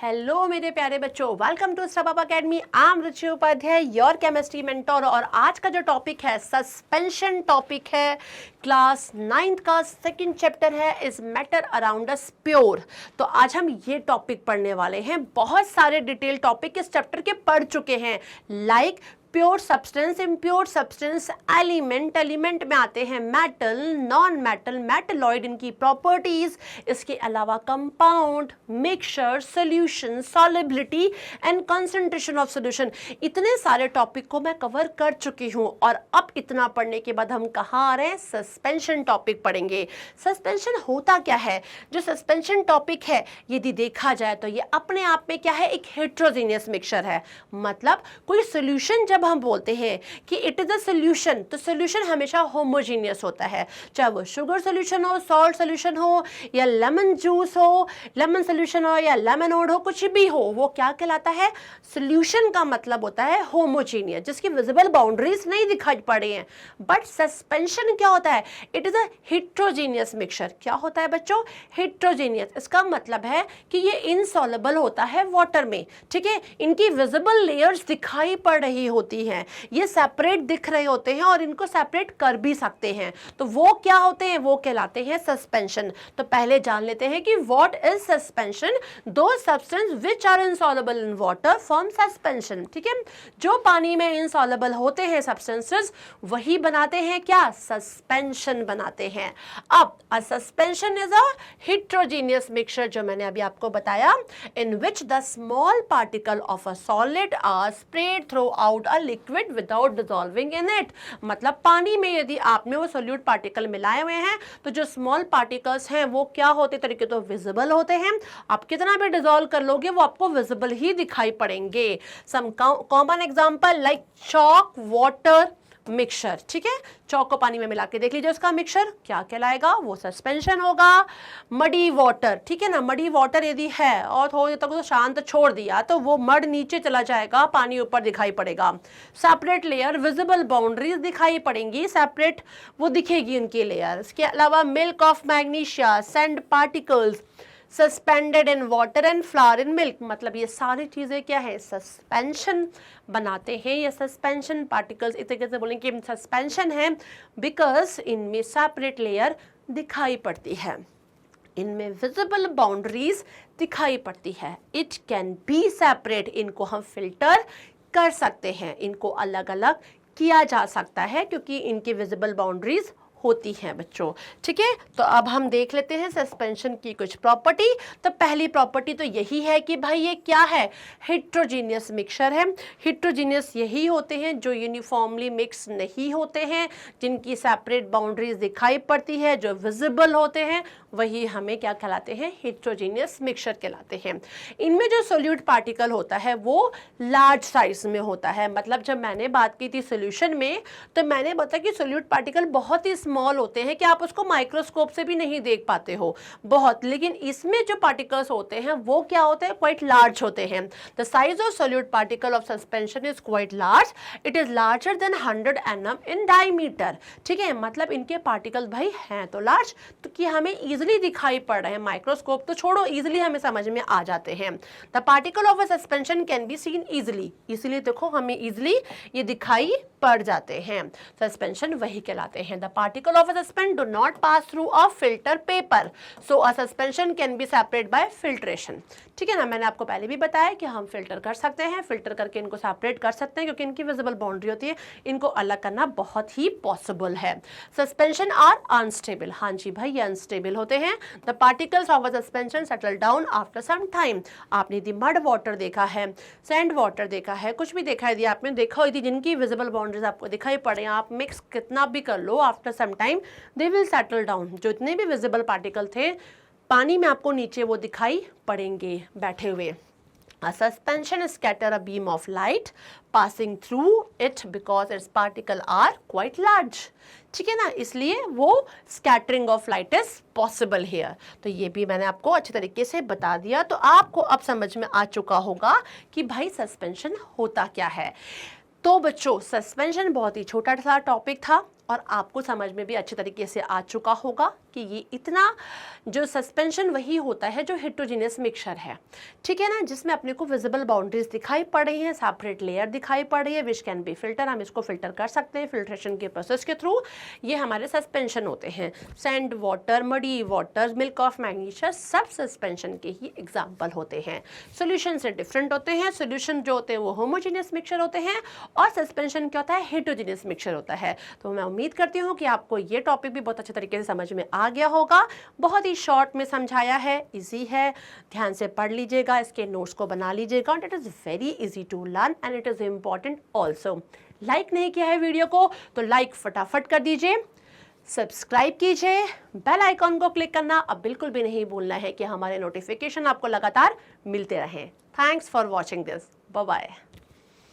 Hello मेरे प्यारे बच्चों, welcome to Step Up Academy. I am Ruchi Upadhyay, your chemistry mentor. और आज का जो टॉपिक है सस्पेंशन टॉपिक है। क्लास 9th का सेकंड चैप्टर है is matter around us pure. तो आज हम ये टॉपिक पढ़ने वाले हैं। बहुत सारे डिटेल टॉपिक इस चैप्टर के पढ़ चुके हैं, like pure substance, impure substance, element, element में आते हैं मेटल, नॉन मेटल, मेटलॉइड, इनकी प्रॉपर्टीज, इसके अलावा compound, mixture, solution, solubility and concentration of solution. इतने सारे टॉपिक को मैं कवर कर चुकी हूं और अब इतना पढ़ने के बाद हम कहाँ आ रहे हैं, सस्पेंशन टॉपिक पढ़ेंगे। सस्पेंशन होता क्या है? जो सस्पेंशन टॉपिक है यदि देखा जाए तो ये अपने आप में क्या है, एक हेट्रोजीनियस मिक्सचर है। मतलब कोई सॉल्यूशन जब हम बोलते हैं कि इट इज अ सॉल्यूशन, तो सॉल्यूशन हमेशा होमोजीनियस होता है, चाहे वो शुगर सॉल्यूशन हो, सॉल्ट सॉल्यूशन हो, या लेमन जूस हो, लेमन सॉल्यूशन हो, या लेमनोड हो, कुछ भी हो, वो क्या कहलाता है? सॉल्यूशन का मतलब होता है होमोजीनियस, जिसकी विजिबल बाउंड्रीज नहीं दिखाई पड़ रही हैं। बट सस्पेंशन क्या होता है? It is a heterogeneous mixture. क्या होता है बच्चों? हेट्रोजीनियस। इसका मतलब है कि ये इनसॉल्युबल होता है वाटर में, ठीक है। इनकी विजिबल लेयर्स दिखाई पड़ रही होती हैं, ये सेपरेट दिख रहे होते हैं और इनको सेपरेट कर भी सकते हैं। तो वो क्या होते हैं? वो कहलाते हैं सस्पेंशन। तो पहले जान लेते हैं कि व्हाट इज सस्पेंशन। दो substance which are insoluble in water form suspension, ठीक है। जो पानी में इनसॉल्युबल होते हैं सब्सटेंसेस, वही बनाते हैं क्या? सस्पेंशन बनाते हैं। अब a suspension is a heterogeneous mixture, जो मैंने अभी आपको बताया, in which the small particle of a solid are spread throughout a liquid without dissolving in it. मतलब पानी में यदि आपने वो सोल्यूट पार्टिकल मिलाए हुए हैं तो जो स्मॉल पार्टिकल्स हैं वो क्या होते तरीके तो विजिबल होते हैं। आप कितना भी डिसॉल्व कर लोगे वो आपको विजिबल ही दिखाई पड़ेंगे। Some common example like chalk water mixture, ठीक है। चौक को पानी में मिला के देख लीजिए, उसका मिक्सचर क्या कहलाएगा? वो सस्पेंशन होगा। मडी वाटर, ठीक है ना, मडी वाटर यदि है और थोड़ी तक तो शांत छोड़ दिया तो वो मड नीचे चला जाएगा, पानी ऊपर दिखाई पड़ेगा। सेपरेट लेयर, विजिबल बाउंड्रीज दिखाई पड़ेंगी, सेपरेट वो दिखेगी उनकी लेयर। इसके अलावा milk of magnesia, sand particles suspended in water and flower in milk. मतलब ये सारी चीजें क्या है? सस्पेंशन बनाते हैं। ये सस्पेंशन पार्टिकल्स इस तरीके से बोलेंगे कि सस्पेंशन है बिकॉज इनमें सेपरेट लेयर दिखाई पड़ती है, इनमें विजिबल बाउंड्रीज दिखाई पड़ती है। इट कैन बी सेपरेट, इनको हम फिल्टर कर सकते हैं, इनको अलग अलग किया जा सकता है क्योंकि इनकी विजिबल बाउंड्रीज होती हैं बच्चों, ठीक है। तो अब हम देख लेते हैं सस्पेंशन की कुछ प्रॉपर्टी। तो पहली प्रॉपर्टी तो यही है कि भाई ये क्या है? हेट्रोजीनियस मिक्सचर है। हेट्रोजीनियस यही होते हैं जो यूनिफॉर्मली मिक्स नहीं होते हैं, जिनकी सेपरेट बाउंड्रीज दिखाई पड़ती है, जो विजिबल होते हैं, वही हमें क्या कहलाते हैं? हेट्रोजीनियस मिक्सचर कहलाते हैं। इनमें जो सोल्यूट पार्टिकल होता है वो लार्ज साइज में होता है। मतलब जब मैंने बात की थी सोल्यूशन में तो मैंने बताया कि सोल्यूट पार्टिकल बहुत ही स्मॉल होते हैं कि आप उसको माइक्रोस्कोप से भी नहीं देख पाते हो बहुत, लेकिन इसमें जो पार्टिकल्स होते हैं वो क्या होते हैं? क्वाइट लार्ज होते हैं। The size of solute particle of suspension is quite large, it is larger than 100 nm in diameter, ठीक है। मतलब इनके पार्टिकल भाई हैं तो लार्ज, तो कि हमें इजिली दिखाई पड़ रहे हैं, माइक्रोस्कोप तो छोड़ो, इजिली हमें समझ में आ जाते हैं। The particle of a suspension can be seen easily, इसीलिए देखो हमें इजिली ये दिखाई पड़ जाते हैं। सस्पेंशन वही कहलाते हैं। The particle of a suspension do not pass through a filter paper, so a suspension can be separated by filtration, ठीक है ना। मैंने आपको पहले भी बताया कि हम फिल्टर कर सकते हैं, फिल्टर करके इनको सेपरेट कर सकते हैं क्योंकि इनकी विजिबल बाउंड्री होती है, इनको अलग करना बहुत ही पॉसिबल है। सस्पेंशन आर अनस्टेबल, हाँ जी भाई ये अनस्टेबल होते हैं। The particles of a suspension settle down after some time. आपने यदि मड वाटर देखा है, सैंड वाटर देखा है, कुछ भी देखा है, यदि आपने देखा हो, यदि जिनकी विजिबल बाउंड्रीज आपको दिखाई पड़े, आप मिक्स कितना भी कर लो, after some time they will settle down. जो इतने भी विजिबल पार्टिकल थे पानी में आपको नीचे वो दिखाई पड़ेंगे बैठे हुए। A suspension scatter a beam of light passing through it because its particles are quite large, ठीक है ना, इसलिए वो scattering of light is possible here। तो ये भी मैंने आपको अच्छे तरीके से बता दिया, तो आपको अब समझ में आ चुका होगा कि भाई सस्पेंशन होता क्या है। तो बच्चों सस्पेंशन बहुत ही छोटा सा टॉपिक था और आपको समझ में भी अच्छे तरीके से आ चुका होगा कि ये इतना जो सस्पेंशन वही होता है जो हेटेरोजेनियस मिक्सचर है, ठीक है ना, जिसमें अपने को विजिबल बाउंड्रीज दिखाई पड़ रही हैं, सेपरेट लेयर दिखाई पड़ रही है, विच कैन बी फिल्टर, हम इसको फिल्टर कर सकते हैं फिल्ट्रेशन के प्रोसेस के थ्रू। ये हमारे सस्पेंशन होते हैं। Sand water, muddy water, milk of magnesia, सब सस्पेंशन के ही एग्जाम्पल होते हैं। सोल्यूशन से डिफरेंट होते हैं। सोल्यूशन जो होते हैं वो होमोजेनियस मिक्सचर होते हैं और सस्पेंशन क्या होता है, हेटेरोजेनियस मिक्सचर होता है। तो मैं उम्मीद करती हूँ कि आपको ये टॉपिक भी बहुत अच्छे तरीके से समझ में आ गया होगा। बहुत ही शॉर्ट में समझाया है, इजी है, ध्यान से पढ़ लीजिएगा, इसके नोट्स को बना लीजिएगा। And it is very easy to learn and it is important also. Like नहीं किया है वीडियो को तो लाइक फटाफट कर दीजिए, सब्सक्राइब कीजिए, बेल आइकॉन को क्लिक करना अब बिल्कुल भी नहीं भूलना है कि हमारे नोटिफिकेशन आपको लगातार मिलते रहें। Thanks for watching this, bye bye.